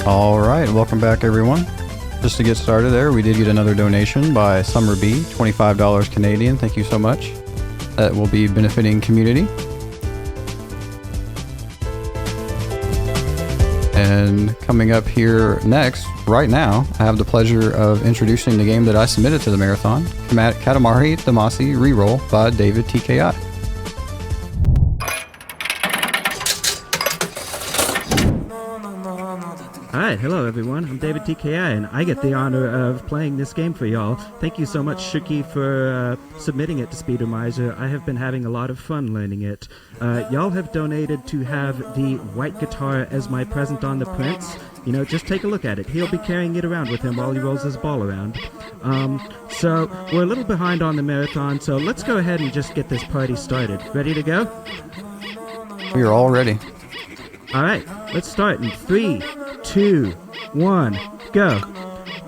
All right, welcome back everyone. Just to get started there, we did get another donation by Summer B, $25 Canadian. Thank you so much. That will be benefiting community. And coming up here next, right now, I have the pleasure of introducing the game that I submitted to the marathon, Katamari, Damacy, Reroll by davidtki. Hi, hello everyone, I'm davidtki and I get the honor of playing this game for y'all. Thank you so much, Shuki, for submitting it to Speedromizer. I have been having a lot of fun learning it. Y'all have donated to have the white guitar as my present on the Prince. You know, just take a look at it. He'll be carrying it around with him while he rolls his ball around. So we're a little behind on the marathon, so let's go ahead and just get this party started. Ready to go? We are all ready. Alright, let's start in 3, 2, 1, go.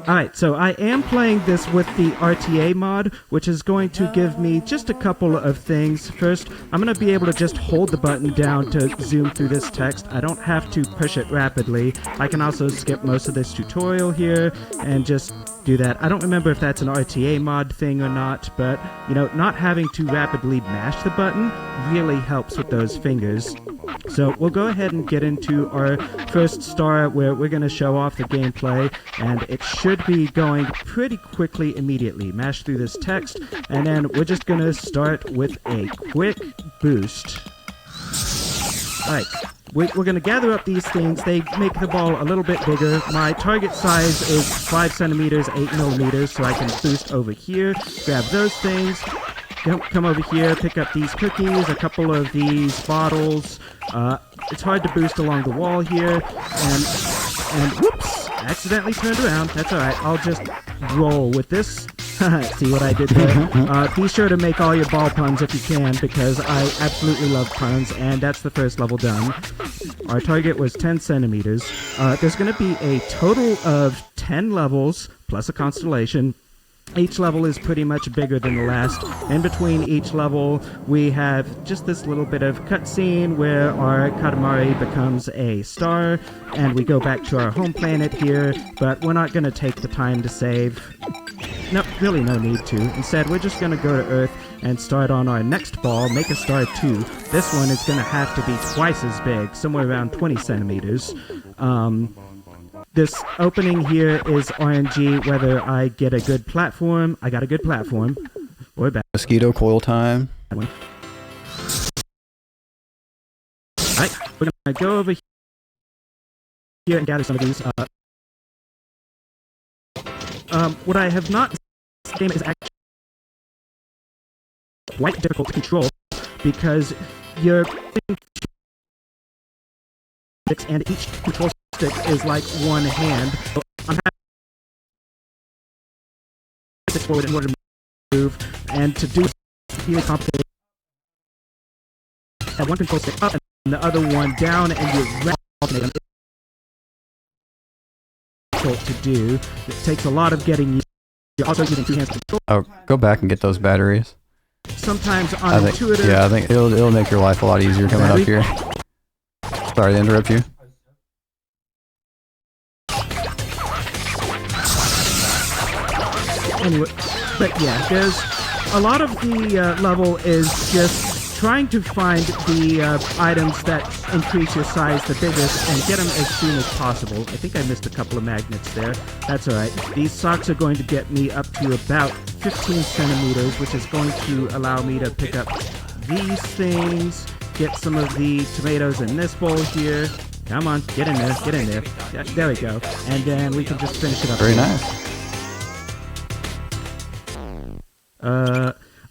Alright, so I am playing this with the RTA mod, which is going to give me just a couple of things. First, I'm going to be able to just hold the button down to zoom through this text. I don't have to push it rapidly. I can also skip most of this tutorial here and just do that. I don't remember if that's an RTA mod thing or not, but, you know, not having to rapidly mash the button really helps with those fingers. So we'll go ahead and get into our first star where we're going to show off the gameplay, and it should be going pretty quickly immediately. Mash through this text, and then we're just going to start with a quick boost. Alright, we're going to gather up these things. They make the ball a little bit bigger. My target size is 5 centimeters, 8 millimeters, so I can boost over here, grab those things, come over here, pick up these cookies, a couple of these bottles. It's hard to boost along the wall here, and whoops, accidentally turned around. That's alright, I'll just roll with this. See what I did there? Be sure to make all your ball puns if you can, because I absolutely love puns, and that's the first level done. Our target was 10 centimeters. There's going to be a total of 10 levels, plus a constellation. Each level is pretty much bigger than the last. In between each level, we have just this little bit of cutscene where our Katamari becomes a star, and we go back to our home planet here, but we're not going to take the time to save. No, really no need to. Instead, we're just going to go to Earth and start on our next ball, make a star 2. This one is going to have to be twice as big, somewhere around 20 centimeters. This opening here is RNG, whether I get a good platform. I got a good platform. Or bad. Mosquito coil time. Alright, we're going to go over here and gather some of these. What I have not... This game is actually quite difficult to control, because you're... and each control stick is like one hand. So I'm having to forward in order to move, and to do it's really complicated. Have one control stick up and the other one down, and you alternate them. It's difficult to do. It takes a lot of getting used. You're also using 2 hands to control. Oh, go back and get those batteries. Sometimes unintuitive. I think it'll make your life a lot easier coming up here. Sorry to interrupt you. Anyway, but yeah, there's a lot of the level is just trying to find the items that increase your size the biggest and get them as soon as possible. I think I missed a couple of magnets there. That's alright. These socks are going to get me up to about 15 centimeters, which is going to allow me to pick up these things, get some of the tomatoes in this bowl here. Come on, get in there, get in there. Yeah, there we go. And then we can just finish it up. Very nice.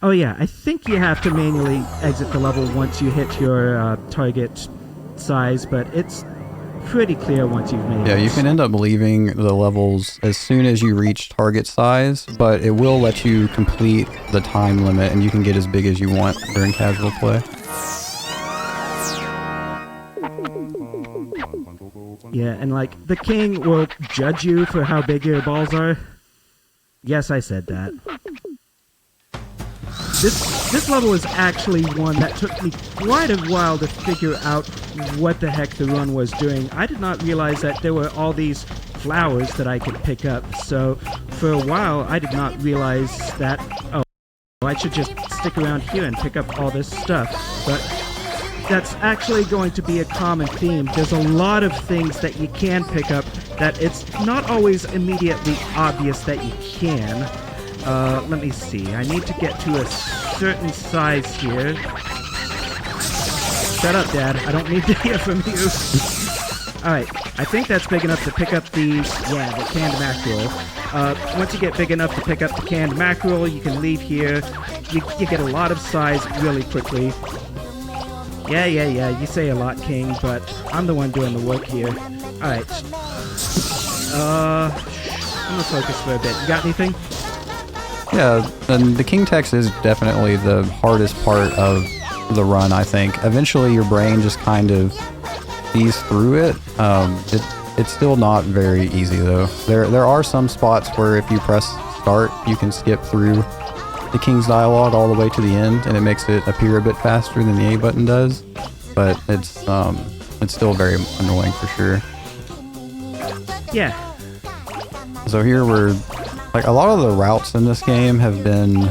Oh yeah, I think you have to manually exit the level once you hit your target size, but it's pretty clear once you've made it. Yeah, you can end up leaving the levels as soon as you reach target size, but it will let you complete the time limit, and you can get as big as you want during casual play. Yeah, and like, the king will judge you for how big your balls are. Yes, I said that. This level is actually one that took me quite a while to figure out what the heck the run was doing. I did not realize that there were all these flowers that I could pick up, so for a while I did not realize that, oh, I should just stick around here and pick up all this stuff, but that's actually going to be a common theme. There's a lot of things that you can pick up that it's not always immediately obvious that you can. Let me see. I need to get to a certain size here. Shut up, Dad. I don't need to hear from you. Alright, I think that's big enough to pick up the canned mackerel. Once you get big enough to pick up the canned mackerel, you can leave here. You get a lot of size really quickly. Yeah, you say a lot, King, but I'm the one doing the work here. Alright. I'm gonna focus for a bit. You got anything? Yeah, and the king text is definitely the hardest part of the run, I think. Eventually your brain just kind of sees through it. It's still not very easy though. There are some spots where if you press start, you can skip through the king's dialogue all the way to the end, and it makes it appear a bit faster than the A button does. But it's still very annoying for sure. Yeah. So here we're like, a lot of the routes in this game have been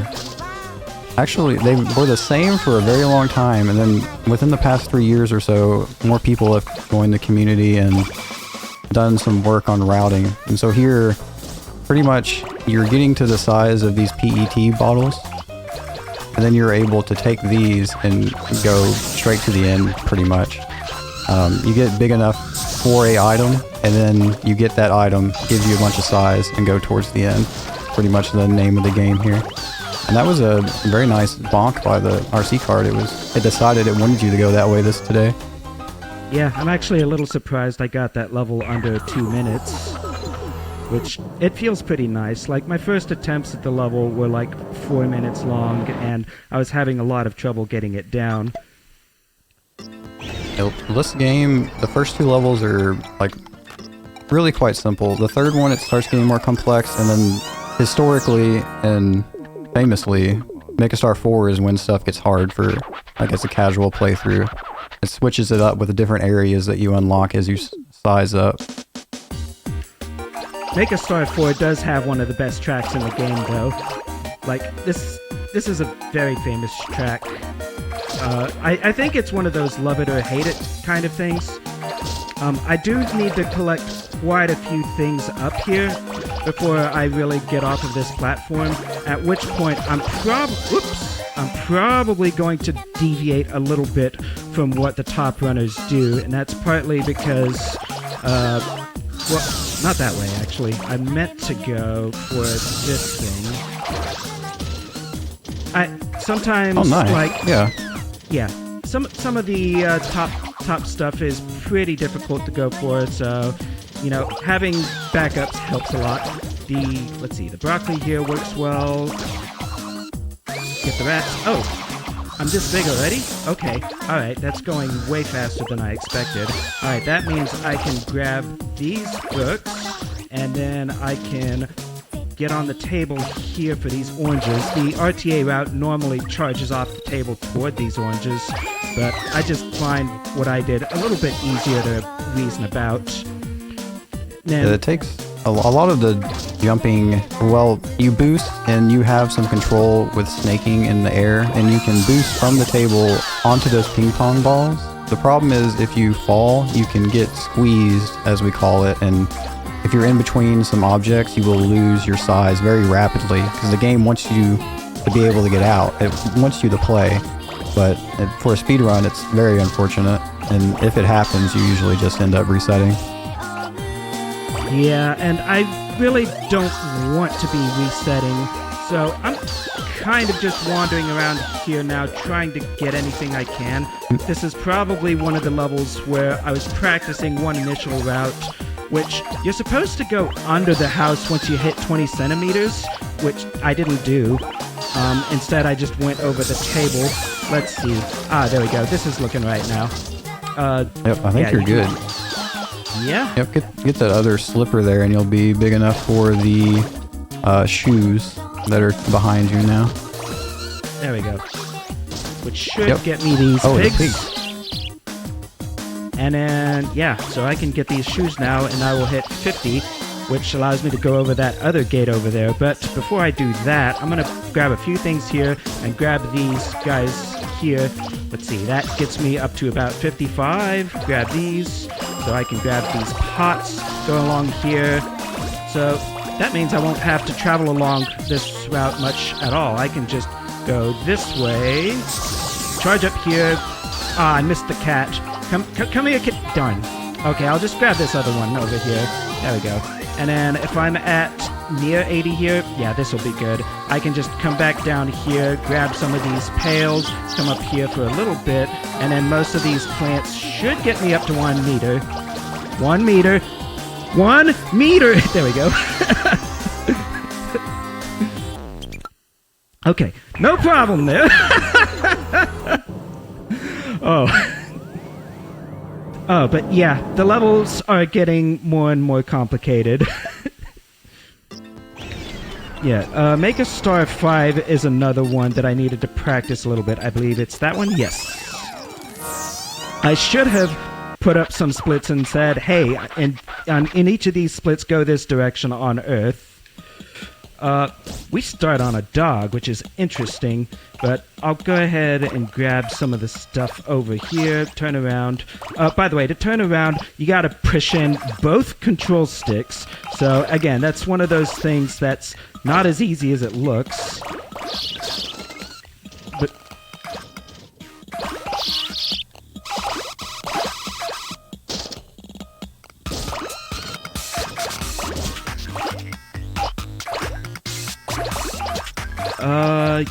actually, they were the same for a very long time, and then within the past 3 years or so, more people have joined the community and done some work on routing. And so here, pretty much, you're getting to the size of these PET bottles, and then you're able to take these and go straight to the end, pretty much. You get big enough for a item, and then you get that item, gives you a bunch of size, and go towards the end. Pretty much the name of the game here. And that was a very nice bonk by the RC card. It decided it wanted you to go that way today. Yeah, I'm actually a little surprised I got that level under 2 minutes, which it feels pretty nice. Like, my first attempts at the level were like 4 minutes long, and I was having a lot of trouble getting it down. This game, the first 2 levels are like really quite simple. The third one, it starts getting more complex, and then historically and famously, Megastar 4 is when stuff gets hard for, I guess, a casual playthrough. It switches it up with the different areas that you unlock as you size up. Megastar 4 does have one of the best tracks in the game, though. Like, this is a very famous track. I think it's one of those love it or hate it kind of things. I do need to collect quite a few things up here before I really get off of this platform, at which point I'm probably going to deviate a little bit from what the top runners do, and that's partly because, well, not that way, actually. I meant to go for this thing. Sometimes, oh, nice. like... Yeah, some of the top stuff is pretty difficult to go for, so, you know, having backups helps a lot. Let's see, the broccoli here works well. Get the rats. Oh, I'm this big already? Okay, alright, that's going way faster than I expected. Alright, that means I can grab these books, and then I can get on the table here for these oranges. The RTA route normally charges off the table toward these oranges, but I just find what I did a little bit easier to reason about. Then, it takes a lot of the jumping. Well, you boost and you have some control with snaking in the air, and you can boost from the table onto those ping pong balls. The problem is if you fall, you can get squeezed, as we call it, and if you're in between some objects, you will lose your size very rapidly, because the game wants you to be able to get out. It wants you to play, but for a speedrun, it's very unfortunate, and if it happens, you usually just end up resetting. Yeah, and I really don't want to be resetting, so I'm kind of just wandering around here now, trying to get anything I can. This is probably one of the levels where I was practicing one initial route, which you're supposed to go under the house once you hit 20 centimeters, which I didn't do. Instead, I just went over the table. Let's see. Ah, there we go. This is looking right now. Yep, I think you're good. Yeah? Yep, get that other slipper there, and you'll be big enough for the shoes that are behind you now. There we go. Which should Yep. get me these Oh, the pigs. pigs. And then, yeah, so I can get these shoes now, and I will hit 50, which allows me to go over that other gate over there. But before I do that, I'm going to grab a few things here and grab these guys here. Let's see, that gets me up to about 55. Grab these, so I can grab these pots, go along here. So that means I won't have to travel along this route much at all. I can just go this way, charge up here. Ah, I missed the catch. Come here, kid. Darn. Okay, I'll just grab this other one over here. There we go. And then if I'm at near 80 here, yeah, this will be good. I can just come back down here, grab some of these pails, come up here for a little bit, and then most of these plants should get me up to 1 meter. 1 meter. 1 meter! There we go. Okay, no problem there. Oh, but yeah, the levels are getting more and more complicated. Yeah, Make a Star 5 is another one that I needed to practice a little bit. I believe it's that one? Yes. I should have put up some splits and said, hey, in each of these splits, go this direction on Earth. We start on a dog, which is interesting, but I'll go ahead and grab some of the stuff over here, turn around. By the way, to turn around, you gotta push in both control sticks. So again, that's one of those things that's not as easy as it looks. But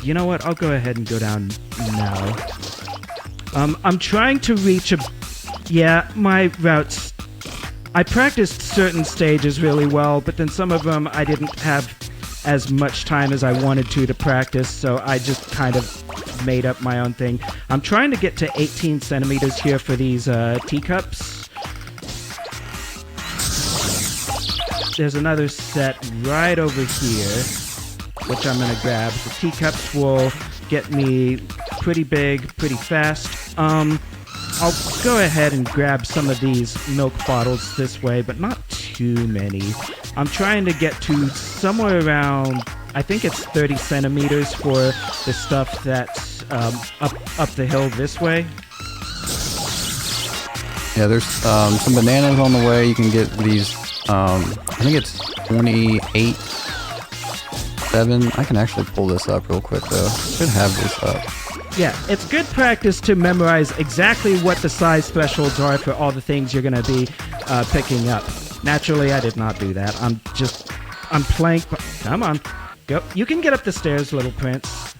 you know what? I'll go ahead and go down now. I'm trying to reach a... Yeah, my routes... I practiced certain stages really well, but then some of them I didn't have as much time as I wanted to practice, so I just kind of made up my own thing. I'm trying to get to 18 centimeters here for these teacups. There's another set right over here, which I'm going to grab. The teacups will get me pretty big, pretty fast. I'll go ahead and grab some of these milk bottles this way, but not too many. I'm trying to get to somewhere around, I think it's 30 centimeters for the stuff that's up the hill this way. Yeah, there's some bananas on the way. You can get these, I think it's 28. 7. I can actually pull this up real quick though. Should have this up. Yeah, it's good practice to memorize exactly what the size thresholds are for all the things you're going to be picking up. Naturally, I did not do that. I'm playing... Come on. Go. You can get up the stairs, little prince.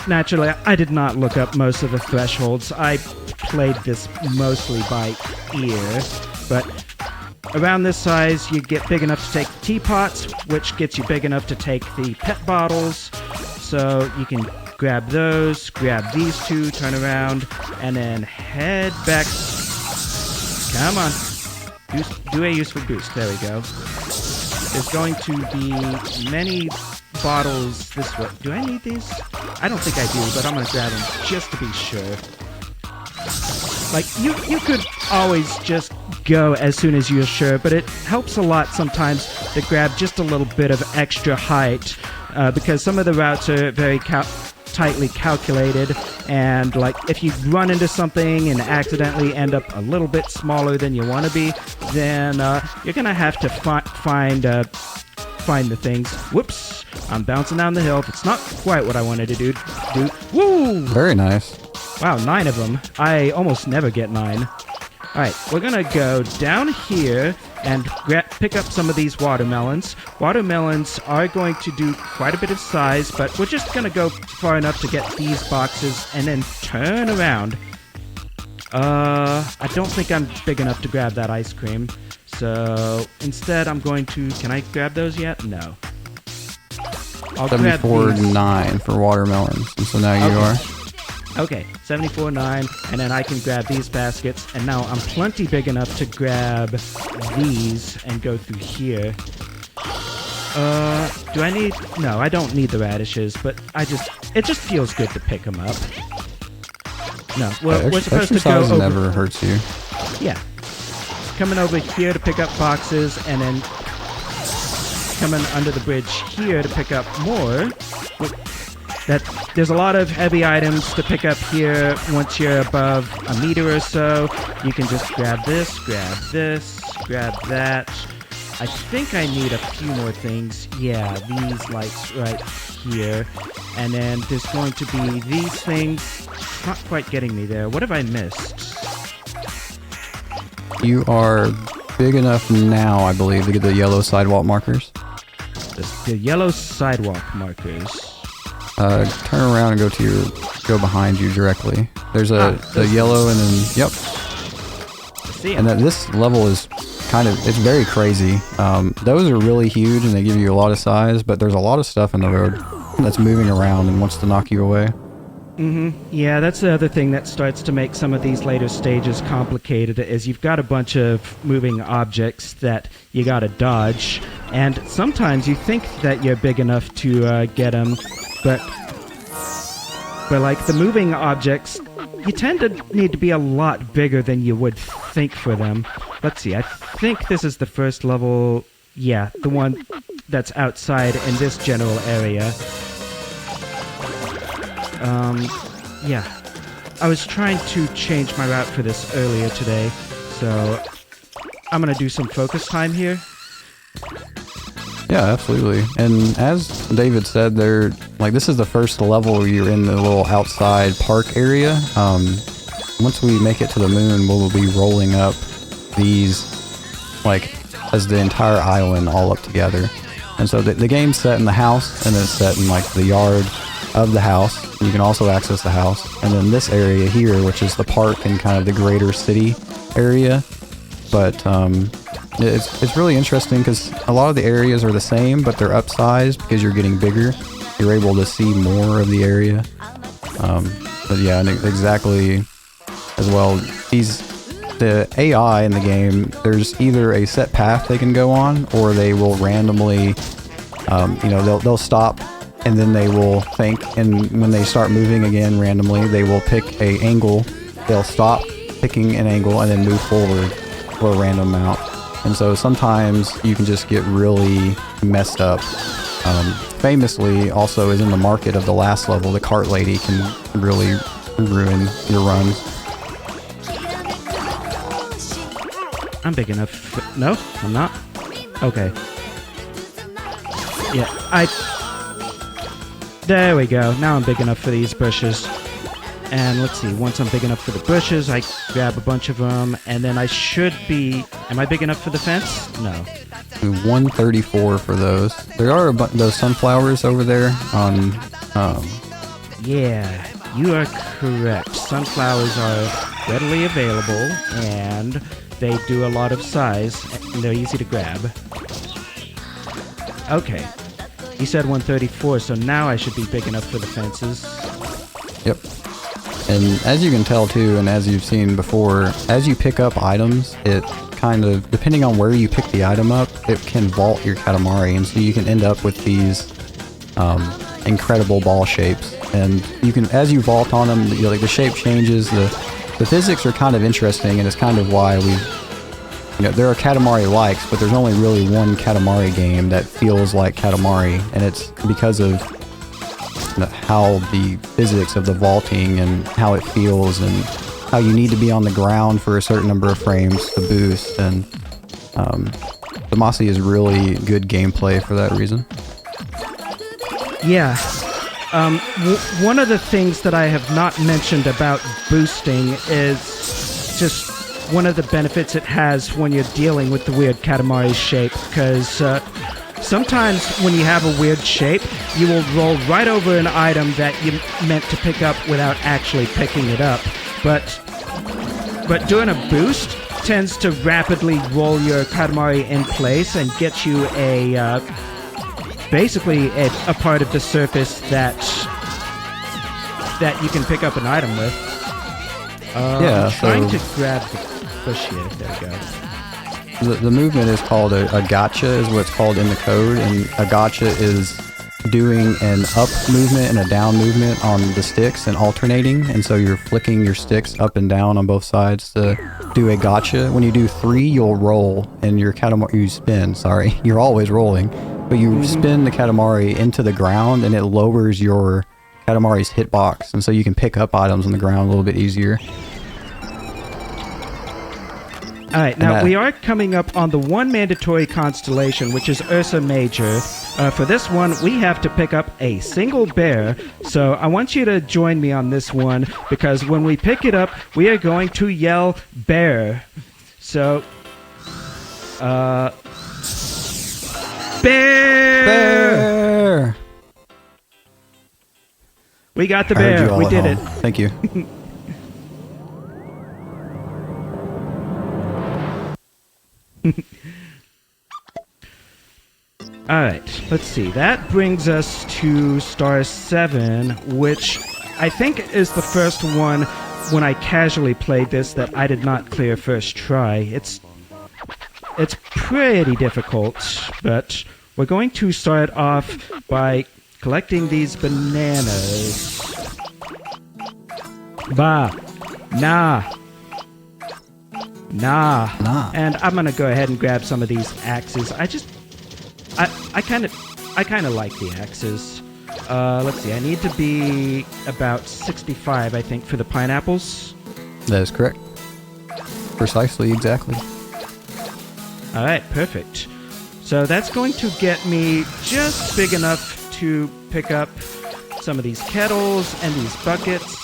Naturally, I did not look up most of the thresholds. I played this mostly by ear, but... Around this size, you get big enough to take the teapots, which gets you big enough to take the pet bottles. So you can grab those, grab these two, turn around, and then head back. Come on. Do a useful boost. There we go. There's going to be many bottles this way. Do I need these? I don't think I do, but I'm going to grab them just to be sure. Like, you could always just go as soon as you're sure, but it helps a lot sometimes to grab just a little bit of extra height, because some of the routes are very tightly calculated, and like if you run into something and accidentally end up a little bit smaller than you want to be, then you're gonna have to find the things. Whoops! I'm bouncing down the hill. It's not quite what I wanted to do. Woo! Very nice. Wow, 9 of them. I almost never get 9. Alright, we're gonna go down here and pick up some of these watermelons. Watermelons are going to do quite a bit of size, but we're just gonna go far enough to get these boxes and then turn around. I don't think I'm big enough to grab that ice cream, so instead I'm going to... Can I grab those yet? No. I'll grab these. 74.9 for watermelons, and so now you are. Okay, 74.9, and then I can grab these baskets, and now I'm plenty big enough to grab these and go through here. Do I need... No, I don't need the radishes, but it just feels good to pick them up. No, we're supposed to go over... never hurts you. Yeah. Coming over here to pick up boxes, and then coming under the bridge here to pick up more. There's a lot of heavy items to pick up here. Once you're above a meter or so, you can just grab this, grab that. I think I need a few more things. Yeah, these lights right here. And then there's going to be these things. Not quite getting me there. What have I missed? You are big enough now, I believe, to get the yellow sidewalk markers. The yellow sidewalk markers. Turn around and go behind you directly. There's the yellow and then, yep. See and then this level is it's very crazy. Those are really huge and they give you a lot of size, but there's a lot of stuff in the road that's moving around and wants to knock you away. Yeah, that's the other thing that starts to make some of these later stages complicated, is you've got a bunch of moving objects that you gotta dodge, and sometimes you think that you're big enough to get them, but like the moving objects, you tend to need to be a lot bigger than you would think for them. Let's see, I think this is the first level, yeah, the one that's outside in this general area. Yeah. I was trying to change my route for this earlier today, so I'm gonna do some focus time here. Yeah, absolutely. And as David said, this is the first level where you're in the little outside park area. Once we make it to the moon, we'll be rolling up these, as the entire island all up together. And so the game's set in the house, and then it's set in, the yard of the house. You can also access the house. And then this area here, which is the park and kind of the greater city area. But it's really interesting because a lot of the areas are the same, but they're upsized because you're getting bigger. You're able to see more of the area. But yeah, and exactly as well, the AI in the game, there's either a set path they can go on, or they will randomly, they'll stop and then they will think, and when they start moving again randomly, they will pick a angle. They'll stop picking an angle and then move forward for a random amount. And so sometimes you can just get really messed up. Famously, also, is in the market of the last level, the cart lady can really ruin your runs. I'm big enough. No, I'm not. Okay. Yeah, there we go. Now I'm big enough for these bushes. And let's see, once I'm big enough for the bushes, I grab a bunch of them, and then I should be... Am I big enough for the fence? No. 134 for those. There are those sunflowers over there on... Yeah, you are correct. Sunflowers are readily available, and they do a lot of size, and they're easy to grab. Okay. You said 134, so now I should be big enough for the fences. Yep. And as you can tell too, and as you've seen before, as you pick up items, it kind of, depending on where you pick the item up, it can vault your Katamari, and so you can end up with these incredible ball shapes. And you can, as you vault on them, the shape changes. The physics are kind of interesting, and it's kind of why there are Katamari likes, but there's only really one Katamari game that feels like Katamari, and it's because of how the physics of the vaulting and how it feels, and how you need to be on the ground for a certain number of frames to boost. And Damacy is really good gameplay for that reason. Yeah. One of the things that I have not mentioned about boosting is just one of the benefits it has when you're dealing with the weird Katamari shape, because sometimes when you have a weird shape, you will roll right over an item that you meant to pick up without actually picking it up. But doing a boost tends to rapidly roll your Katamari in place and get you basically a part of the surface that you can pick up an item with. Yeah, I'm trying to grab the bush here. There we go. The movement is called a gotcha, is what's called in the code, and a gotcha is doing an up movement and a down movement on the sticks and alternating, and so you're flicking your sticks up and down on both sides to do a gotcha. When you do 3, you'll roll, and your Katamari, you spin, sorry, you're always rolling, but you spin the Katamari into the ground, and it lowers your Katamari's hitbox, and so you can pick up items on the ground a little bit easier. Alright, now we are coming up on the one mandatory constellation, which is Ursa Major. For this one, we have to pick up a single bear, so I want you to join me on this one, because when we pick it up, we are going to yell, bear. So, bear! Bear! We got the bear, we did it. Thank you. Alright, let's see. That brings us to Star 7, which I think is the first one when I casually played this that I did not clear first try. It's pretty difficult, but we're going to start off by collecting these bananas. Nah. And I'm gonna go ahead and grab some of these axes. I kind of like the axes. Let's see. I need to be about 65, I think, for the pineapples. That is correct. Precisely, exactly. All right, perfect. So that's going to get me just big enough to pick up some of these kettles and these buckets.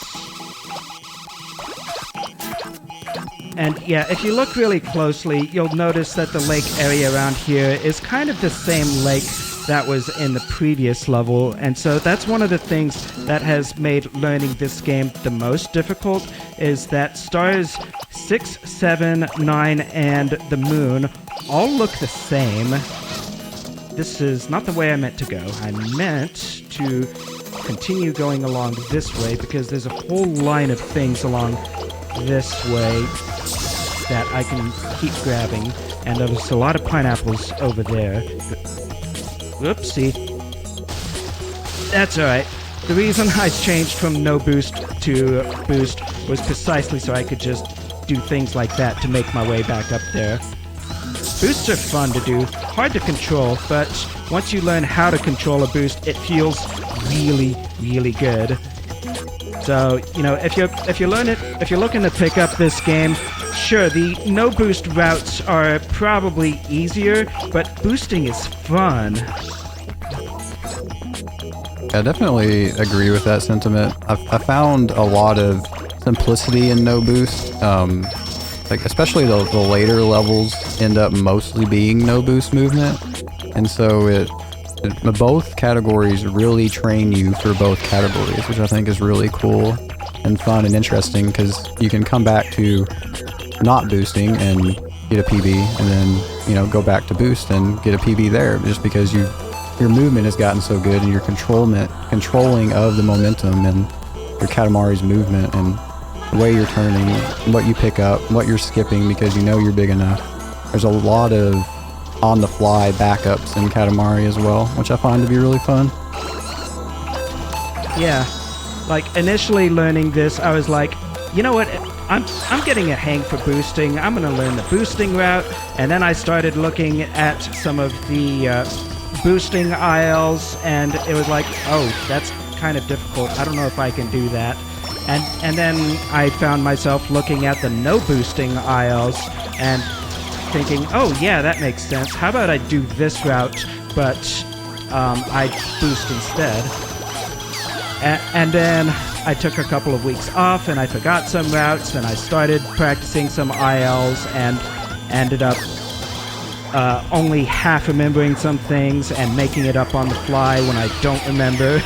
And yeah, if you look really closely, you'll notice that the lake area around here is kind of the same lake that was in the previous level. And so that's one of the things that has made learning this game the most difficult, is that stars 6, 7, 9, and the moon all look the same. This is not the way I meant to go. I meant to continue going along this way because there's a whole line of things along this way that I can keep grabbing, and there's a lot of pineapples over there. Whoopsie. That's alright. The reason I changed from no boost to boost was precisely so I could just do things like that to make my way back up there. Boosts are fun to do, hard to control, but once you learn how to control a boost, it feels really, really good. So, you know, if you're looking to pick up this game, sure, the no boost routes are probably easier, but boosting is fun. I definitely agree with that sentiment. I found a lot of simplicity in no boost. Like especially the later levels end up mostly being no boost movement, and so both categories really train you for both categories, which I think is really cool and fun and interesting, because you can come back to not boosting and get a PB, and then, you know, go back to boost and get a PB there, just because your movement has gotten so good, and your controlling of the momentum and your Katamari's movement and the way you're turning, what you pick up, what you're skipping because you know you're big enough. There's a lot of on-the-fly backups in Katamari as well, which I find to be really fun. Yeah, like initially learning this, I was like, you know what, I'm getting a hang for boosting. I'm gonna learn the boosting route, and then I started looking at some of the boosting aisles, and it was like, oh, that's kind of difficult. I don't know if I can do that. And then I found myself looking at the no boosting aisles and thinking, oh yeah, that makes sense. How about I do this route, but I boost instead. And then I took a couple of weeks off and I forgot some routes, and I started practicing some ILs and ended up only half remembering some things and making it up on the fly when I don't remember.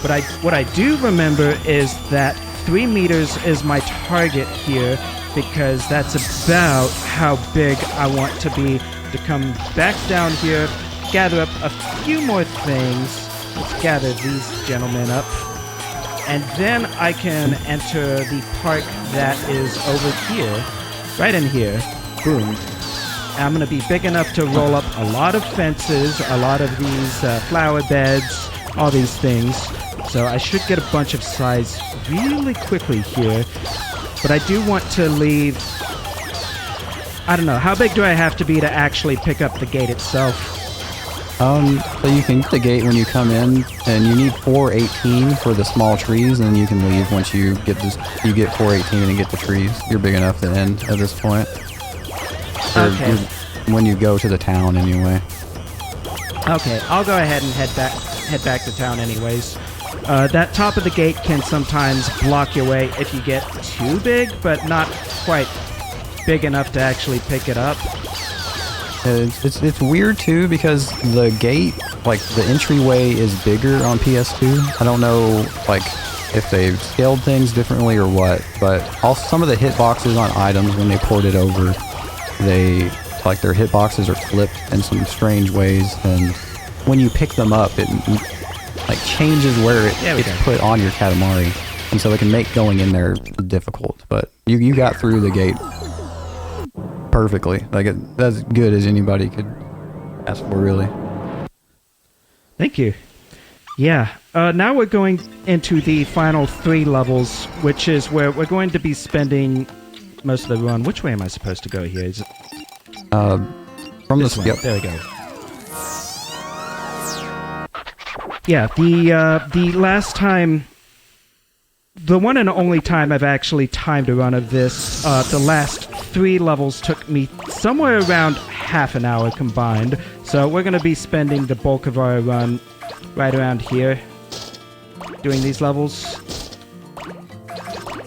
But what I do remember is that 3 meters is my target here, because that's about how big I want to be to come back down here, gather up a few more things. Let's gather these gentlemen up. And then I can enter the park that is over here, right in here. Boom. I'm going to be big enough to roll up a lot of fences, a lot of these flower beds, all these things. So I should get a bunch of size really quickly here. But I do want to leave... I don't know. How big do I have to be to actually pick up the gate itself? So you can get the gate when you come in, and you need 418 for the small trees, and then you can leave once you get this. You get 418 and get the trees. You're big enough to end at this point. Okay. When you go to the town, anyway. Okay, I'll go ahead and head back to town anyways. That top of the gate can sometimes block your way if you get too big, but not quite big enough to actually pick it up. It's weird too because the gate, like the entryway, is bigger on PS2. I don't know, like if they've scaled things differently or what, but also some of the hitboxes on items when they port it over, they like their hitboxes are flipped in some strange ways, and when you pick them up, it like changes where it's put on your Katamari, and so it can make going in there difficult. But you got through the gate perfectly. Like that's good as anybody could ask for, really. Thank you. Yeah. Now we're going into the final 3 levels, which is where we're going to be spending most of the run. Which way am I supposed to go here? Is it... from this the way. yep. There we go. Yeah, the last time, the one and only time I've actually timed a run of this, the last 3 levels took me somewhere around half an hour combined. So we're going to be spending the bulk of our run right around here, doing these levels.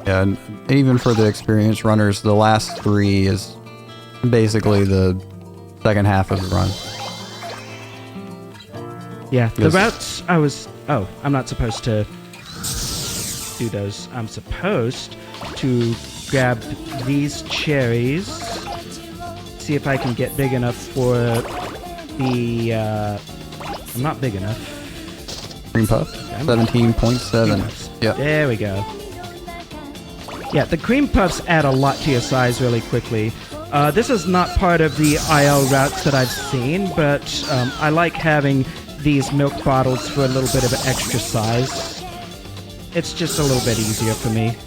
Yeah, and even for the experienced runners, the last 3 is basically the second half of the run. Yeah, the routes I was... Oh, I'm not supposed to do those. I'm supposed to grab these cherries. See if I can get big enough for the... I'm not big enough. Cream Puff? 17.7. Yeah. There we go. Yeah, the cream puffs add a lot to your size really quickly. This is not part of the IL routes that I've seen, but I like having these milk bottles for a little bit of extra size. It's just a little bit easier for me.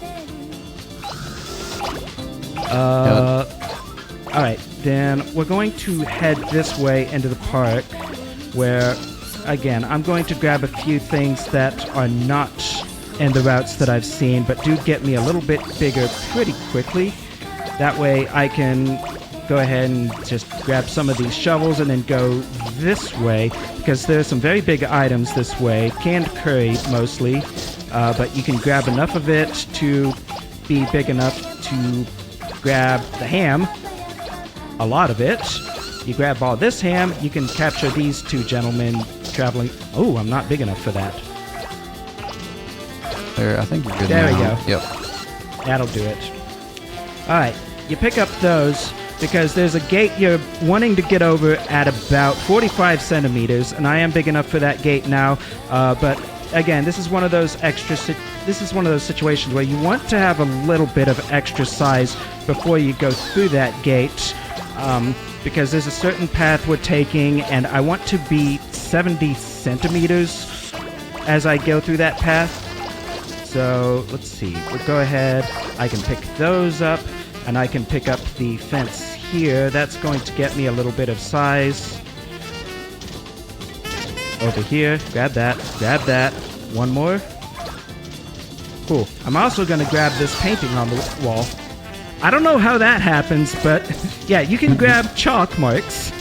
Alright, then we're going to head this way into the park, where, again, I'm going to grab a few things that are not in the routes that I've seen, but do get me a little bit bigger pretty quickly. That way I can go ahead and just grab some of these shovels and then go this way, because there's some very big items this way. Canned curry, mostly, but you can grab enough of it to be big enough to grab the ham. A lot of it. You grab all this ham, you can capture these 2 gentlemen traveling... Oh, I'm not big enough for that. There, I think you're good There now. we go. Yep. That'll do it. Alright, you pick up those because there's a gate you're wanting to get over at about 45 centimeters, and I am big enough for that gate now, but again, this is one of those situations where you want to have a little bit of extra size before you go through that gate, because there's a certain path we're taking, and I want to be 70 centimeters as I go through that path. So, let's see. We'll go ahead. I can pick those up, and I can pick up the fence here. That's going to get me a little bit of size. Over here. Grab that. Grab that. One more. Cool. I'm also going to grab this painting on the wall. I don't know how that happens, but yeah, you can grab chalk marks.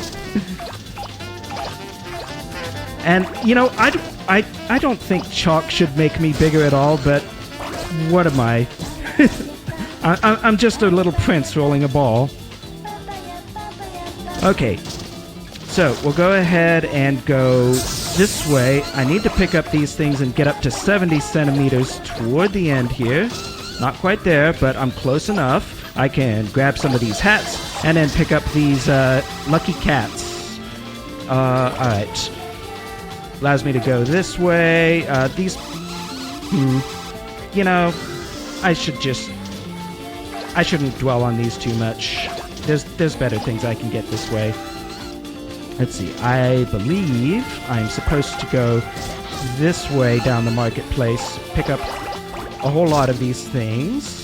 And, you know, I don't think chalk should make me bigger at all, but what am I? I'm just a little prince rolling a ball. Okay, so we'll go ahead and go this way. I need to pick up these things and get up to 70 centimeters toward the end here. Not quite there, but I'm close enough. I can grab some of these hats and then pick up these lucky cats. Alright. Allows me to go this way. These... you know, I shouldn't dwell on these too much. There's better things I can get this way. Let's see. I believe I'm supposed to go this way down the marketplace, pick up a whole lot of these things.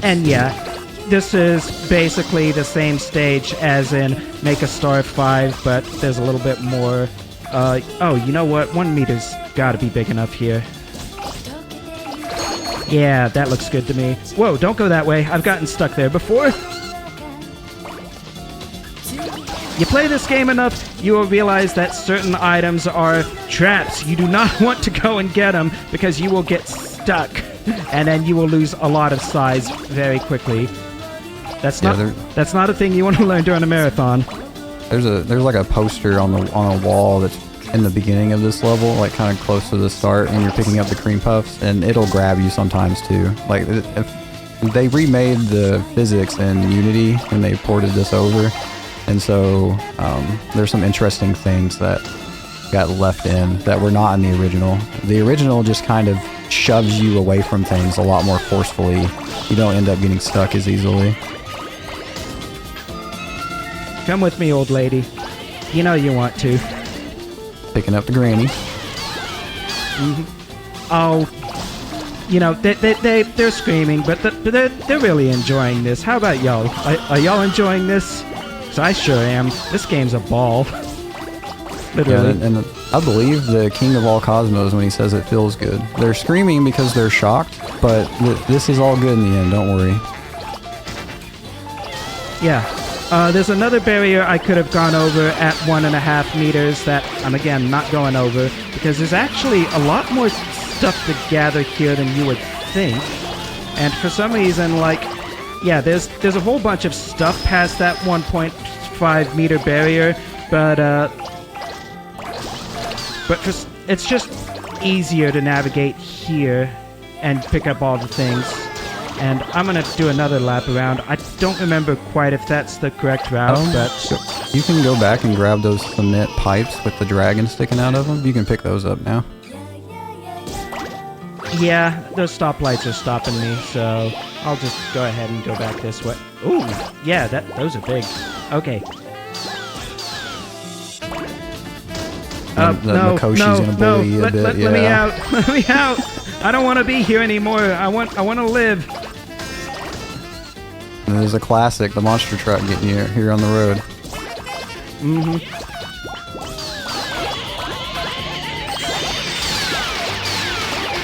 And yeah, this is basically the same stage as in Make a Star 5, but there's a little bit more. Oh, you know what? 1 meter's gotta be big enough here. Yeah, that looks good to me. Whoa, don't go that way. I've gotten stuck there before. You play this game enough, you will realize that certain items are traps. You do not want to go and get them because you will get stuck. And then you will lose a lot of size very quickly. That's not a thing you want to learn during a marathon. There's like a poster on a wall that's in the beginning of this level, like kind of close to the start, and you're picking up the cream puffs, and it'll grab you sometimes too. Like if they remade the physics in Unity when they ported this over, and so there's some interesting things that got left in that were not in the original. The original just kind of shoves you away from things a lot more forcefully. You don't end up getting stuck as easily. Come with me, old lady. You know you want to. Picking up the granny. Oh, you know, they're screaming, but they're really enjoying this. How about y'all? Are y'all enjoying this? 'Cause I sure am. This game's a ball. Literally. Yeah, and I believe the king of all cosmos when he says it feels good. They're screaming because they're shocked, but this is all good in the end, don't worry. Yeah. There's another barrier I could have gone over at 1.5 meters that I'm, again, not going over, because there's actually a lot more stuff to gather here than you would think. And for some reason, like, yeah, there's a whole bunch of stuff past that 1.5 meter barrier, but it's just easier to navigate here and pick up all the things. And I'm going to do another lap around. I don't remember quite if that's the correct route, but... You can go back and grab those cement pipes with the dragon sticking out of them. You can pick those up now. Yeah, those stoplights are stopping me, so I'll just go ahead and go back this way. Ooh, yeah, those are big. Okay. No, let me out. Let me out. I don't want to be here anymore. I want to live. And there's a classic, the monster truck getting you here on the road.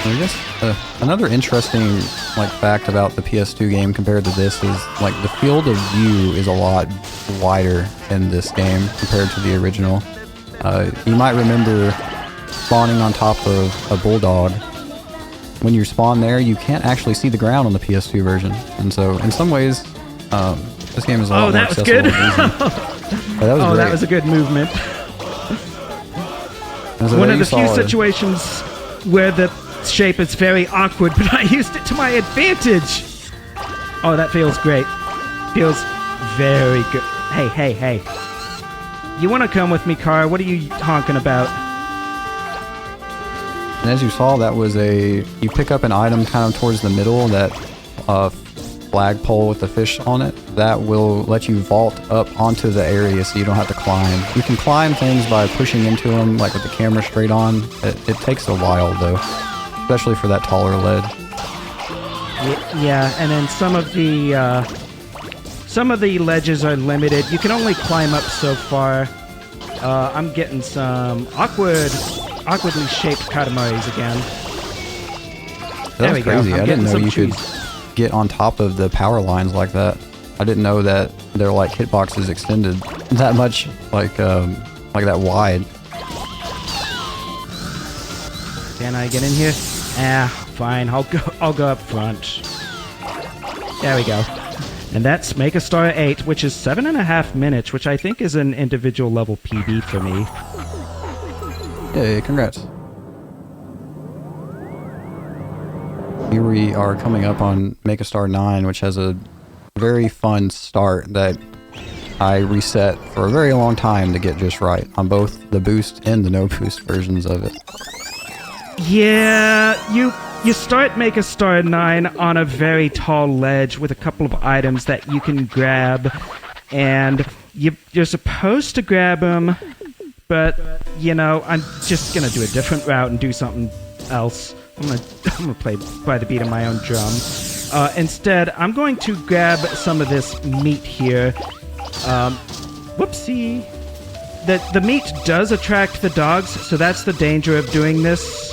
I guess another interesting fact about the PS2 game compared to this is the field of view is a lot wider in this game compared to the original. You might remember spawning on top of a bulldog. When you spawn there, you can't actually see the ground on the PS2 version, and so in some ways, this game is a lot more accessible. That was a good movement. One of the few situations where the shape is very awkward, but I used it to my advantage. Oh, that feels great. Feels very good. Hey. You want to come with me, car? What are you honking about? And as you saw, that was you pick up an item kind of towards the middle, that flagpole with the fish on it. That will let you vault up onto the area so you don't have to climb. You can climb things by pushing into them, with the camera straight on. It takes a while, though, especially for that taller lead. Yeah, and then some of the ledges are limited. You can only climb up so far. I'm getting some awkwardly shaped Katamaris again. That was crazy. I didn't know you could get on top of the power lines like that. I didn't know that their hitboxes extended that much, like that wide. Can I get in here? Fine. I'll go up front. There we go. And that's Make a Star 8, which is 7.5 minutes, which I think is an individual level PB for me. Hey, congrats. Here we are coming up on Make a Star 9, which has a very fun start that I reset for a very long time to get just right on both the boost and the no boost versions of it. Yeah, you start Make a Star 9 on a very tall ledge with a couple of items that you can grab, and you're supposed to grab them, but, you know, I'm just gonna do a different route and do something else. I'm gonna play by the beat of my own drum. Instead, I'm going to grab some of this meat here. Whoopsie. The meat does attract the dogs, so that's the danger of doing this.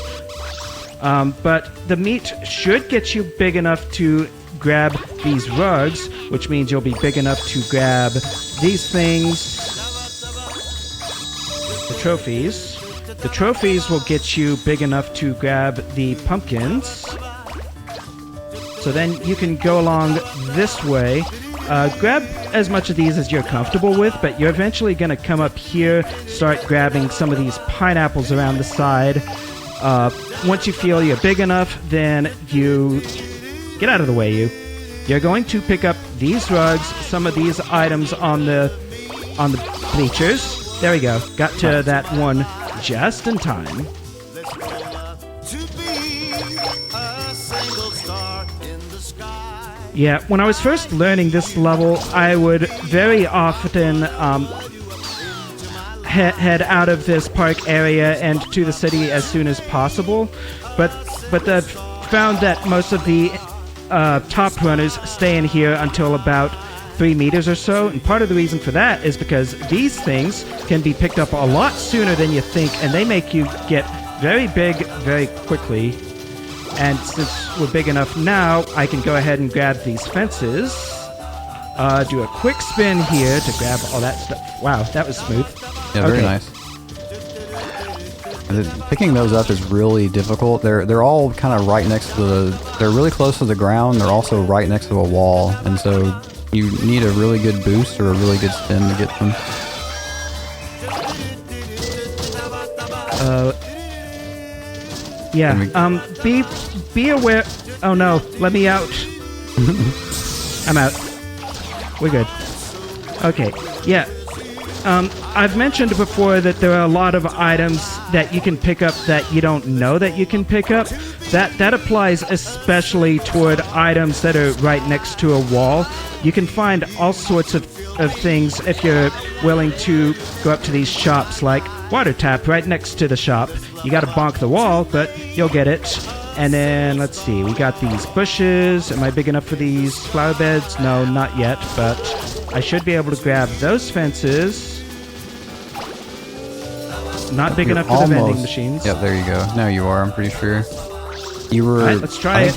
But the meat should get you big enough to grab these rugs, which means you'll be big enough to grab these things. The trophies. The trophies will get you big enough to grab the pumpkins. So then you can go along this way. Grab as much of these as you're comfortable with, but you're eventually going to come up here, start grabbing some of these pineapples around the side. Once you feel you're big enough, then you get out of the way. You're going to pick up these rugs, some of these items on the bleachers. There we go. Got to that one just in time. Yeah, when I was first learning this level, I would very often head out of this park area and to the city as soon as possible, but I've found that most of the top runners stay in here until about 3 meters or so, and part of the reason for that is because these things can be picked up a lot sooner than you think, and they make you get very big very quickly. And since we're big enough now, I can go ahead and grab these fences, do a quick spin here to grab all that stuff. Wow, that was smooth. Yeah, very nice. Picking those up is really difficult. They're all kind of right next to they're really close to the ground. They're also right next to a wall, and so you need a really good boost or a really good spin to get them. Yeah. Be aware. Oh no, let me out. I'm out. We're good. Okay. Yeah. I've mentioned before that there are a lot of items that you can pick up that you don't know that you can pick up. That applies especially toward items that are right next to a wall. You can find all sorts of things if you're willing to go up to these shops, like water tap right next to the shop. You gotta bonk the wall, but you'll get it. And then, let's see, we got these bushes. Am I big enough for these flower beds? No, not yet, but I should be able to grab those fences. Not big enough for the vending machines. Yep, there you go. Now you are, I'm pretty sure. You were... Alright, let's try it.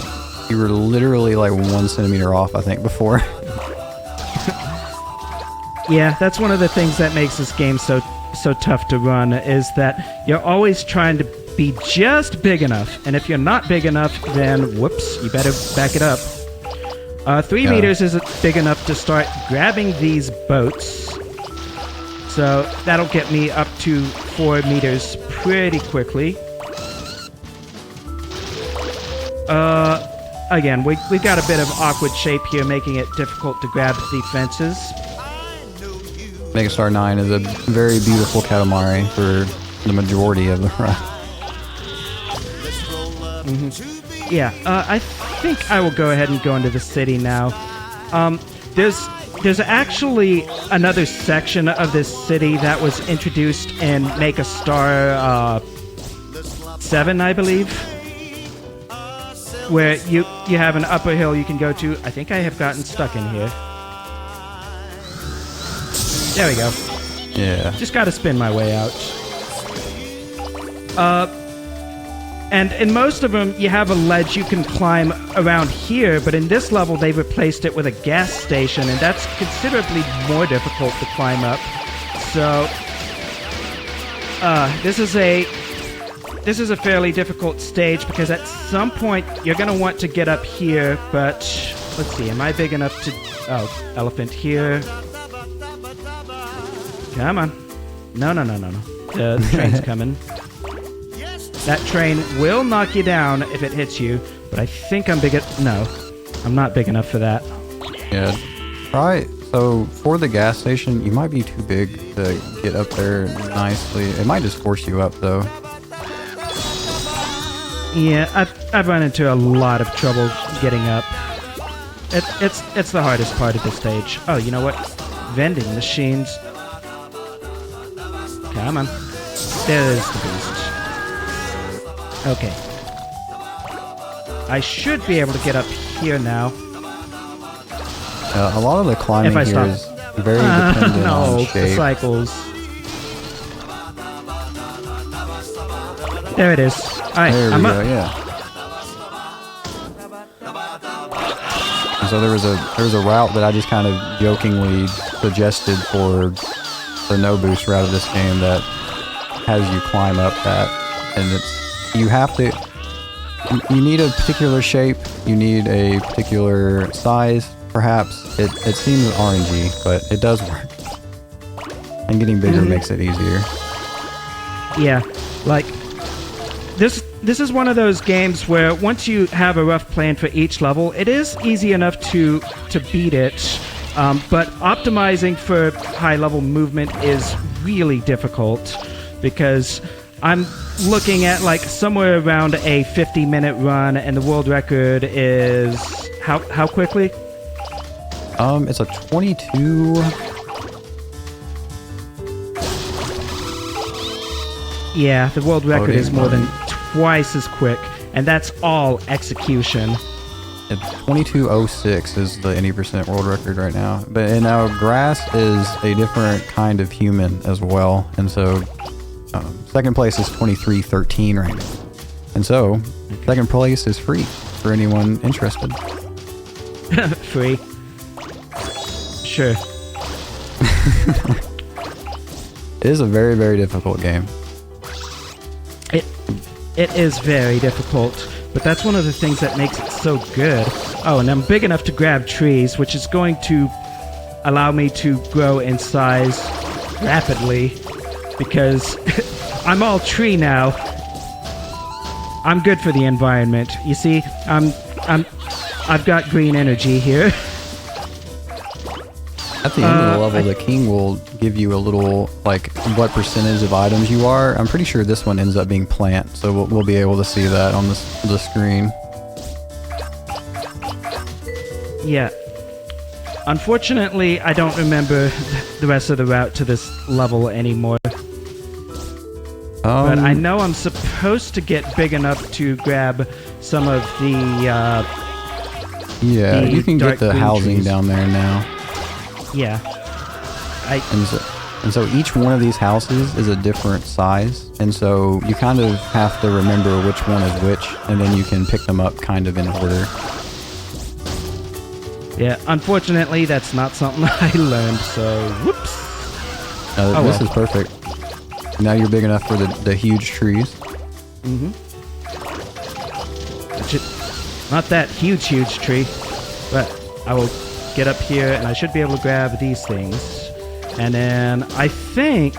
You were literally like 1 centimeter off, I think, before. Yeah, that's one of the things that makes this game so tough to run, is that you're always trying to be just big enough. And if you're not big enough, then whoops, you better back it up. 3 meters isn't big enough to start grabbing these boats. So that'll get me up to 4 meters pretty quickly. Again, we've got a bit of awkward shape here, making it difficult to grab the fences. Make a Star 9 is a very beautiful Katamari for the majority of the run. Mm-hmm. Yeah, I think I will go ahead and go into the city now. There's actually another section of this city that was introduced in Make a Star 7, I believe, where you have an upper hill you can go to. I think I have gotten stuck in here. There we go. Yeah. Just gotta spin my way out. And in most of them, you have a ledge you can climb around here, but in this level, they've replaced it with a gas station, and that's considerably more difficult to climb up. So, this is a fairly difficult stage, because at some point, you're gonna want to get up here, but let's see, am I big enough to... Oh, elephant here. Come on. No. The train's coming. That train will knock you down if it hits you, but I think I'm big enough. No, I'm not big enough for that. Yeah. Try. So, for the gas station, you might be too big to get up there nicely. It might just force you up, though. Yeah, I've run into a lot of trouble getting up. It's the hardest part of the stage. Oh, you know what? Vending machines. Come on. There's the boost. Okay. I should be able to get up here now. A lot of the climbing If I here stop. is very dependent on No, shape. the cycles. There it is. Alright, There I'm we up. go, yeah. And so there was a route that I just kind of jokingly suggested for the no boost route of this game that has you climb up that, and you have to. You need a particular shape. You need a particular size, perhaps. It seems RNG, but it does work. And getting bigger makes it easier. Yeah, like this is one of those games where once you have a rough plan for each level, it is easy enough to beat it. But optimizing for high level movement is really difficult because I'm looking at like somewhere around a 50-minute run, and the world record is how quickly? It's a 22. Yeah, the world record is more than Loading. twice as quick, and that's all execution. 22:06 is the 80% world record right now. But now grass is a different kind of human as well, and so second place is 23:13 right now. And so second place is free for anyone interested. Free. Sure. It is a very, very difficult game. It is very difficult, but that's one of the things that makes it so good. Oh, and I'm big enough to grab trees, which is going to allow me to grow in size rapidly because I'm all tree now. I'm good for the environment. You see, I've got green energy here. At the end of the level, the king will give you a little, like, what percentage of items you are. I'm pretty sure this one ends up being plant, so we'll be able to see that on the screen. Yeah. Unfortunately, I don't remember the rest of the route to this level anymore. But I know I'm supposed to get big enough to grab some of the, yeah, you can dark get the green housing trees. down there now. Yeah. And so each one of these houses is a different size, and so you kind of have to remember which one is which, and then you can pick them up kind of in order. Yeah, unfortunately, that's not something I learned, so whoops. This is perfect. Now you're big enough for the huge trees. Not that huge tree, but I will get up here and I should be able to grab these things. And then I think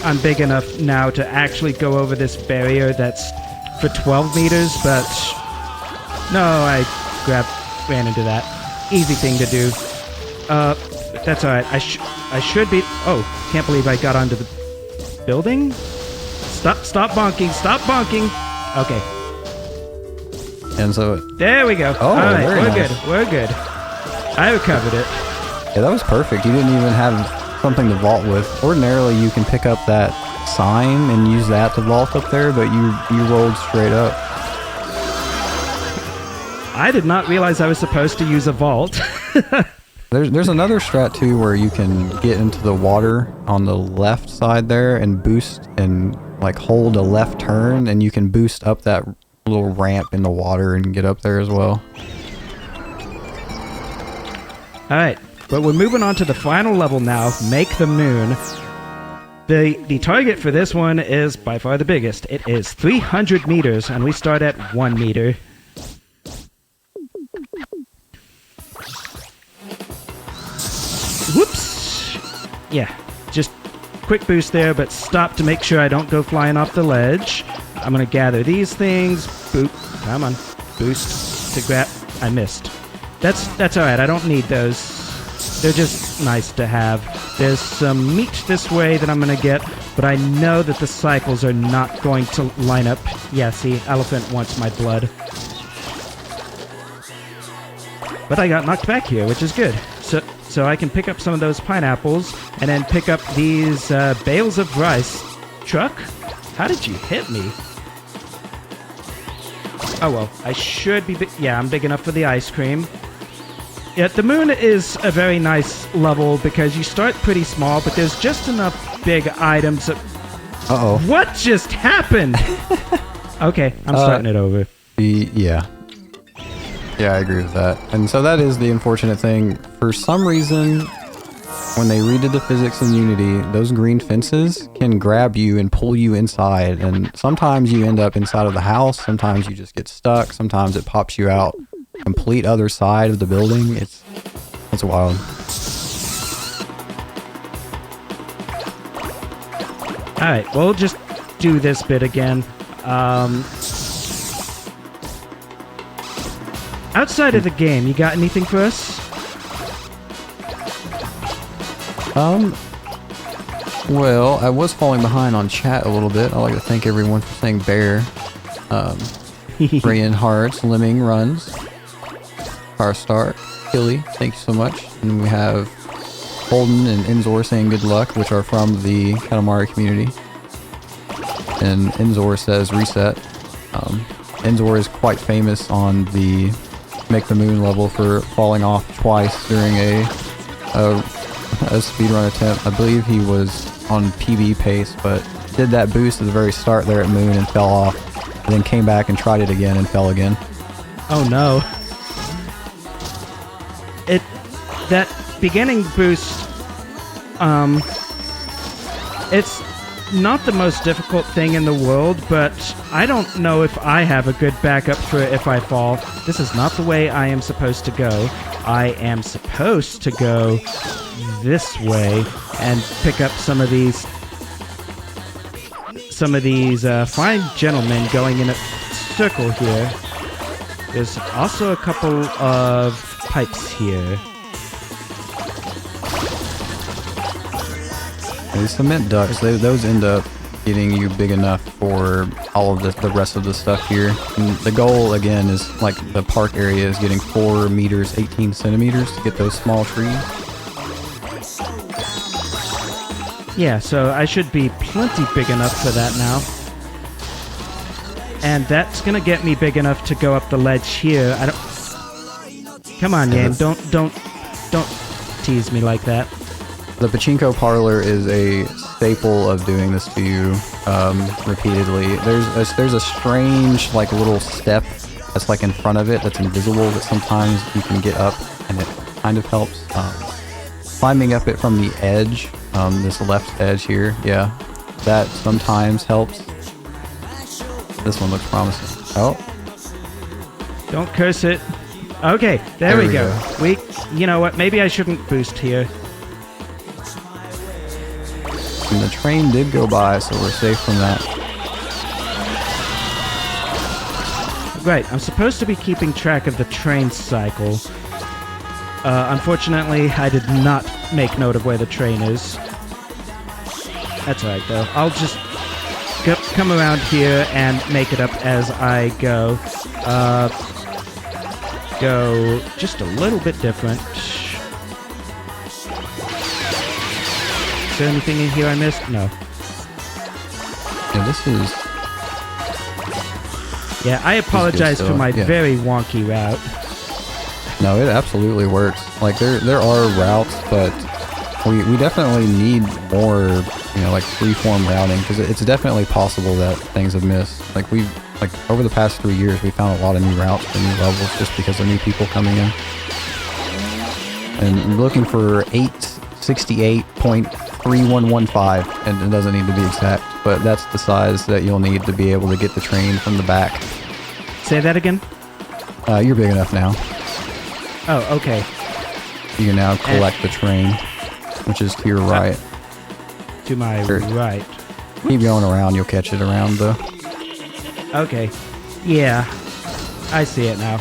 I'm big enough now to actually go over this barrier that's for 12 meters, but no, I ran into that. Easy thing to do. That's alright. I should be... Oh, can't believe I got onto the building? Stop bonking. Stop bonking. Okay. And so... There we go. Oh, alright, very we're nice. good. We're good. I recovered it. Yeah, that was perfect. You didn't even have something to vault with. Ordinarily, you can pick up that sign and use that to vault up there, but you rolled straight up. I did not realize I was supposed to use a vault. There's another strat too where you can get into the water on the left side there and boost and like hold a left turn, and you can boost up that little ramp in the water and get up there as well. Alright, but we're moving on to the final level now, Make the Moon. The target for this one is by far the biggest. It is 300 meters, and we start at 1 meter. Whoops! Yeah, just quick boost there, but stop to make sure I don't go flying off the ledge. I'm gonna gather these things. Boop. Come on. Boost to grab. I missed. That's alright, I don't need those. They're just nice to have. There's some meat this way that I'm gonna get. but I know that the cycles are not going to line up. Yeah, see, elephant wants my blood. But I got knocked back here, which is good. So I can pick up some of those pineapples and then pick up these bales of rice. Truck? How did you hit me? Oh well, I should be... yeah, I'm big enough for the ice cream. Yeah, the moon is a very nice level because you start pretty small, but there's just enough big items. Uh-oh. What just happened? Okay, I'm starting it over. Yeah. Yeah, I agree with that. And so that is the unfortunate thing. For some reason, when they redid the physics in Unity, those green fences can grab you and pull you inside. And sometimes you end up inside of the house. Sometimes you just get stuck. Sometimes it pops you out complete other side of the building. It's wild. Alright, we'll just do this bit again. Outside of the game, you got anything for us? Well, I was falling behind on chat a little bit. I'd like to thank everyone for saying bear. Rayan Hearts, Lemming Runs, Farstar, Killy, thank you so much. And we have Holden and Enzor saying good luck, which are from the Katamari community. And Enzor says reset. Enzor is quite famous on the Make the Moon level for falling off twice during a speedrun attempt. I believe he was on PB pace, but did that boost at the very start there at Moon and fell off, and then came back and tried it again and fell again. Oh no. That beginning boost, it's not the most difficult thing in the world, but I don't know if I have a good backup for it if I fall. This is not the way I am supposed to go. I am supposed to go this way and pick up some of these fine gentlemen going in a circle here. There's also a couple of pipes here. These cement ducts, those end up getting you big enough for all of the rest of the stuff here. And the goal, again, is like the park area is getting 4 meters, 18 centimeters to get those small trees. Yeah, so I should be plenty big enough for that now. And that's gonna get me big enough to go up the ledge here. Come on, game, don't tease me like that. The pachinko parlor is a staple of doing this to you repeatedly. There's a strange like little step that's like in front of it that's invisible that sometimes you can get up and it kind of helps. Climbing up it from the edge, this left edge here, yeah, that sometimes helps. This one looks promising. Oh. Don't curse it. Okay, there we go. You know what, maybe I shouldn't boost here. And the train did go by, so we're safe from that. Right, I'm supposed to be keeping track of the train cycle. Unfortunately, I did not make note of where the train is. That's alright, though. I'll just come around here and make it up as I go. Go just a little bit different. Is there anything in here I missed? No. Yeah, this is... Yeah, I apologize for my very wonky route. No, it absolutely works. Like, there are routes, but we definitely need more, you know, like, freeform routing, because it's definitely possible that things have missed. Like, over the past 3 years, we found a lot of new routes for new levels just because of new people coming in. And I'm looking for 868.3115, and it doesn't need to be exact, but that's the size that you'll need to be able to get the train from the back. Say that again? You're big enough now. Oh, okay. You can now collect the train, which is to your right. To my right. Keep going around, you'll catch it around though. Okay. Yeah. I see it now.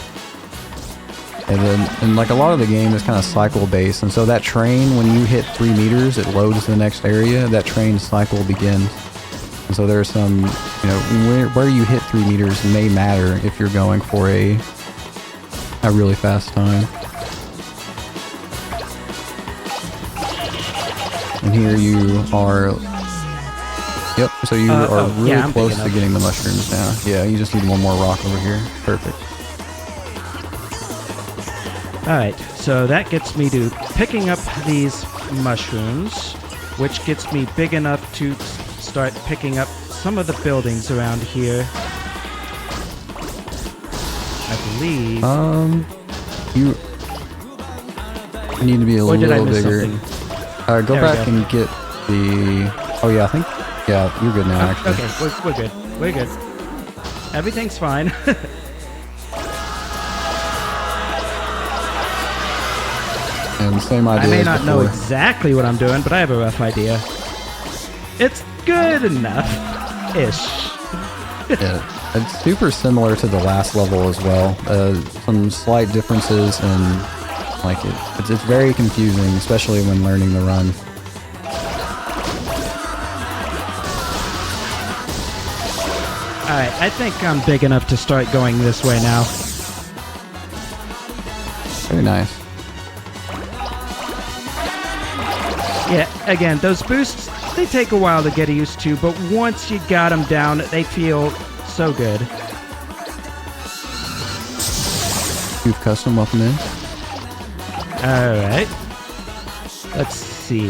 And like a lot of the game is kind of cycle based, and so that train, when you hit 3 meters, it loads the next area. That train cycle begins. And so there's some, you know, where you hit 3 meters may matter if you're going for a really fast time. And here you are. Yep. So you are really close to getting the mushrooms now. Yeah. You just need one more rock over here. Perfect. Alright, so that gets me to picking up these mushrooms, which gets me big enough to start picking up some of the buildings around here. I believe... You need to be a little bigger. Go back and get the... Oh yeah, I think... Yeah, you're good now, actually. Okay, we're good. We're good. Everything's fine. And same idea. I may not know exactly what I'm doing, but I have a rough idea. It's good enough-ish. Yeah, it's super similar to the last level as well. Some slight differences, and like it's very confusing, especially when learning the run. Alright, I think I'm big enough to start going this way now. Very nice. Yeah, again, those boosts, they take a while to get used to, but once you got them down, they feel so good. You've custom welcome in. Alright. Let's see.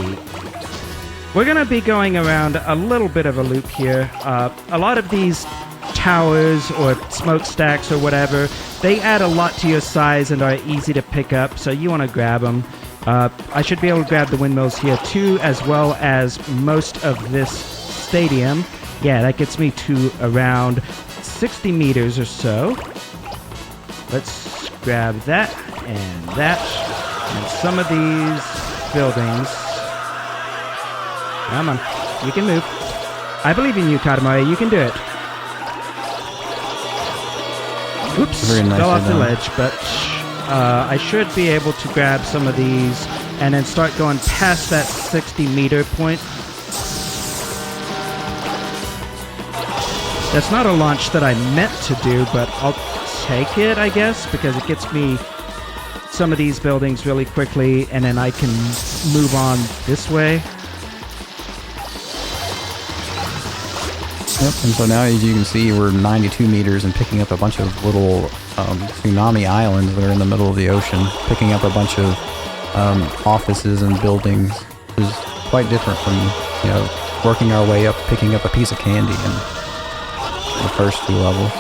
We're going to be going around a little bit of a loop here. A lot of these towers or smokestacks or whatever, they add a lot to your size and are easy to pick up, so you want to grab them. I should be able to grab the windmills here too, as well as most of this stadium. Yeah, that gets me to around 60 meters or so. Let's grab that and that and some of these buildings. Come on, you can move. I believe in you, Katamari. You can do it. Oops, fell off the ledge, but I should be able to grab some of these and then start going past that 60-meter point. That's not a launch that I meant to do, but I'll take it, I guess, because it gets me some of these buildings really quickly, and then I can move on this way. Yep, and so now as you can see, we're 92 meters and picking up a bunch of little tsunami islands that are in the middle of the ocean, picking up a bunch of offices and buildings, which is quite different from, you know, working our way up, picking up a piece of candy in the first 2 levels.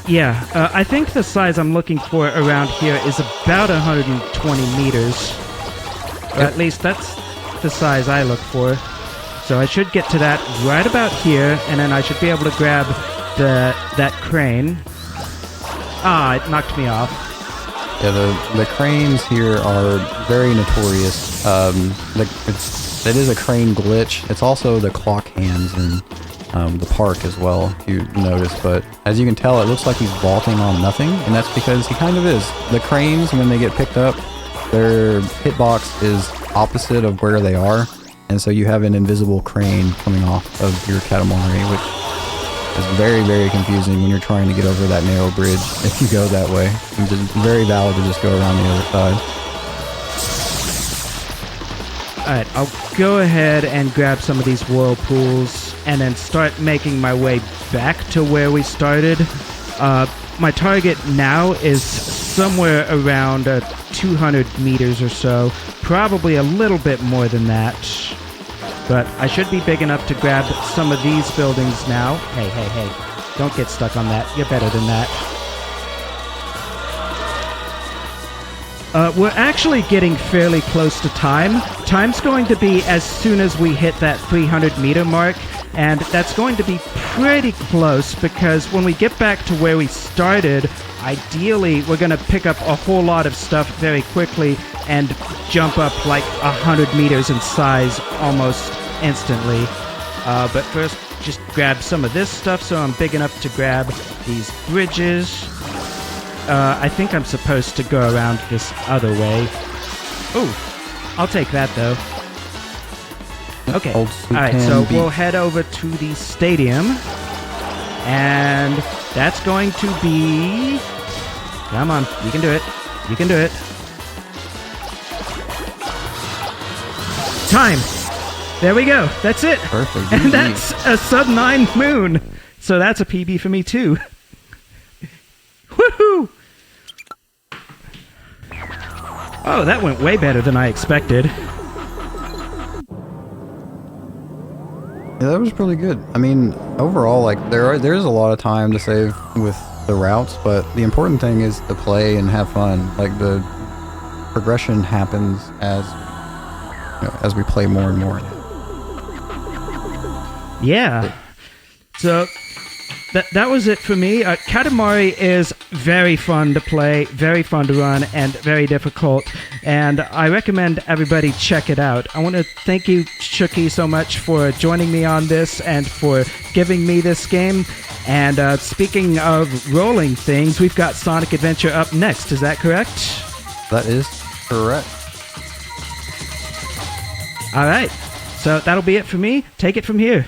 Yeah, I think the size I'm looking for around here is about 120 meters. Or at least that's the size I look for. So I should get to that right about here, and then I should be able to grab that crane. Ah, it knocked me off. Yeah, the cranes here are very notorious. It is a crane glitch. It's also the clock hands in the park as well, if you notice. But as you can tell, it looks like he's vaulting on nothing, and that's because he kind of is. The cranes, when they get picked up, their hitbox is opposite of where they are. And so you have an invisible crane coming off of your Katamari, which is very, very confusing when you're trying to get over that narrow bridge if you go that way. It's very valid to just go around the other side. Alright, I'll go ahead and grab some of these whirlpools and then start making my way back to where we started. My target now is somewhere around 200 meters or so, probably a little bit more than that. But I should be big enough to grab some of these buildings now. Hey, hey, hey, don't get stuck on that. You're better than that. We're actually getting fairly close to time. Time's going to be as soon as we hit that 300-meter mark, and that's going to be pretty close because when we get back to where we started, ideally we're going to pick up a whole lot of stuff very quickly and jump up like 100 meters in size almost instantly. But first, just grab some of this stuff so I'm big enough to grab these bridges. I think I'm supposed to go around this other way. Ooh, I'll take that, though. Okay, Old alright, so Spokane we'll Beach. head over to the stadium. And that's going to be... Come on, you can do it. You can do it. Time! There we go, that's it! Perfect. And GG. that's a sub-9 moon! So that's a PB for me, too. Woohoo! Oh, that went way better than I expected. Yeah, that was really good. I mean, overall, like there's a lot of time to save with the routes, but the important thing is to play and have fun. Like the progression happens as as we play more and more. Yeah. So that was it for me. Katamari is very fun to play, very fun to run, and very difficult. And I recommend everybody check it out. I want to thank you, Shuki, so much for joining me on this and for giving me this game. And speaking of rolling things, we've got Sonic Adventure up next. Is that correct? That is correct. All right. So that'll be it for me. Take it from here.